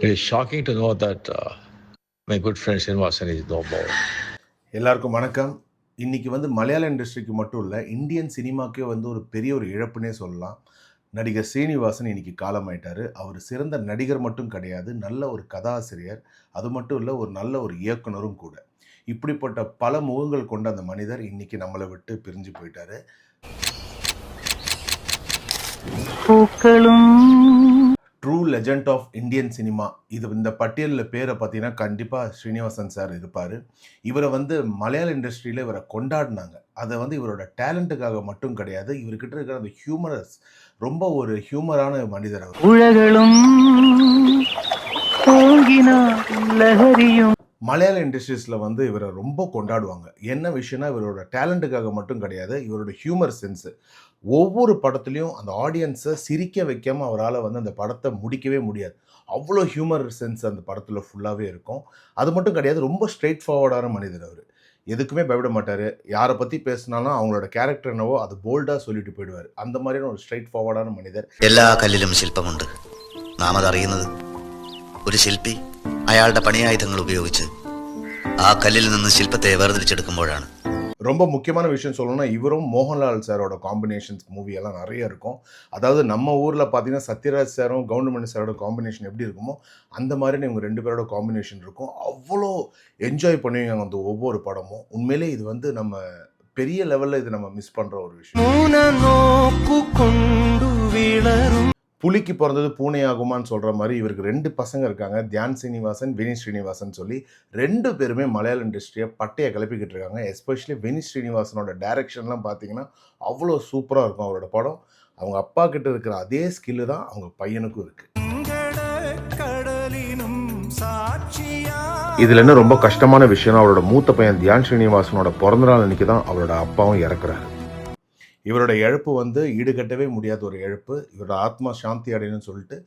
It is shocking to know that my good friend Srinivasan is no more. எல்லாருக்கும் வணக்கம். இன்னைக்கு மலையாள இண்டஸ்ட்ரிக்கு மட்டும் இல்லை, இந்தியன் சினிமாக்கே ஒரு பெரிய ஒரு இழப்புனே சொல்லலாம். நடிகர் ஸ்ரீனிவாசன் இன்னைக்கு காலமாயிட்டாரு. அவர் சிறந்த நடிகர் மட்டும் கிடையாது, நல்ல ஒரு கதாசிரியர். அது மட்டும் இல்லை, ஒரு நல்ல ஒரு இயக்குனரும் கூட. இப்படிப்பட்ட பல முகங்கள் கொண்ட அந்த மனிதர் இன்னைக்கு நம்மளை விட்டு பிரிஞ்சு போயிட்டாரு. True legend of Indian cinema, இந்த பட்டியலில் பேரை பார்த்தீங்கன்னா கண்டிப்பாக ஸ்ரீனிவாசன் சார் இருப்பார். இவரை மலையாள இண்டஸ்ட்ரியில் இவரை கொண்டாடினாங்க. அதை இவரோட டேலண்ட்டுக்காக மட்டும் கிடையாது, இவர்கிட்ட இருக்கிற அந்த ஹியூமரஸ், ரொம்ப ஒரு ஹியூமரான மனிதர் அவர். மலையாள இண்டஸ்ட்ரீஸில் இவரை ரொம்ப கொண்டாடுவாங்க. என்ன விஷயம்னா, இவரோட டேலண்ட்டுக்காக மட்டும் கிடையாது, இவரோட ஹியூமர் சென்ஸு. ஒவ்வொரு படத்துலையும் அந்த ஆடியன்ஸை சிரிக்க வைக்காமல் அவரால் அந்த படத்தை முடிக்கவே முடியாது. அவ்வளோ ஹியூமர் சென்ஸ் அந்த படத்தில் ஃபுல்லாகவே இருக்கும். அது மட்டும் கிடையாது, ரொம்ப ஸ்ட்ரெயிட் ஃபார்வர்டான மனிதர் அவர். எதுக்குமே பயப்பட மாட்டார். யாரை பற்றி பேசினாலும் அவங்களோட கேரக்டர் என்னவோ அது போல்டாக சொல்லிட்டு போயிடுவார். அந்த மாதிரியான ஒரு ஸ்ட்ரெயிட் ஃபார்வர்டான மனிதர். എല്ലാ കല്ലിലും ശില്പമുണ്ട്. നാം അതറിയുന്നത് ഒരു ശില്പി അയാളുടെ പണിയായുധങ്ങൾ ഉപയോഗിച്ച് ആ കല്ലിൽ നിന്ന് ശില്പത്തെ വേർതിരിച്ചെടുക്കുമ്പോഴാണ്. ரொம்ப முக்கியமான விஷயம் சொல்லணும்னா, இவரும் மோகன்லால் சாரோட காம்பினேஷன்ஸ் மூவியெல்லாம் நிறைய இருக்கும். அதாவது நம்ம ஊரில் பார்த்தீங்கன்னா சத்யராஜ் சாரும் கவுண்டமணி சாரோட காம்பினேஷன் எப்படி இருக்குமோ அந்த மாதிரி இவங்க ரெண்டு பேரோட காம்பினேஷன் இருக்கும். அவ்வளோ என்ஜாய் பண்ணுவீங்க அந்த ஒவ்வொரு படமும். உண்மையிலே இது நம்ம பெரிய லெவலில் இது நம்ம மிஸ் பண்ணுற ஒரு விஷயம். புலிக்கு பிறந்தது பூனை ஆகுமான்னு சொல்கிற மாதிரி இவருக்கு 2 பசங்க இருக்காங்க, தியான் ஸ்ரீனிவாசன், வினித் ஸ்ரீனிவாசன் சொல்லி. 2 பேருமே மலையாள இண்டஸ்ட்ரியை பட்டையை கிளப்பிக்கிட்டு இருக்காங்க. எஸ்பெஷலி வினித் ஸ்ரீனிவாசனோட டைரக்ஷன்லாம் பார்த்தீங்கன்னா அவ்வளோ சூப்பராக இருக்கும் அவரோட படம். அவங்க அப்பா கிட்ட இருக்கிற அதே ஸ்கில்லு தான் அவங்க பையனுக்கும் இருக்குது. இதில் என்ன ரொம்ப கஷ்டமான விஷயம்னா, அவரோட மூத்த பையன் தியான் ஸ்ரீனிவாசனோட பிறந்தநாள் அன்னைக்கு தான் அவரோட அப்பாவும் இறக்குறாரு. இவரோட இழப்பு ஈடுகட்டவே முடியாத ஒரு இழப்பு. இவரோட ஆத்மா சாந்தி அடையணும்னு சொல்லிட்டு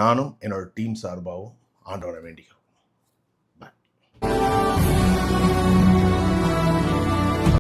நானும் என்னோட டீம் சார்பாகவும் ஆண்டவனை வேண்டிக்கிறோம்.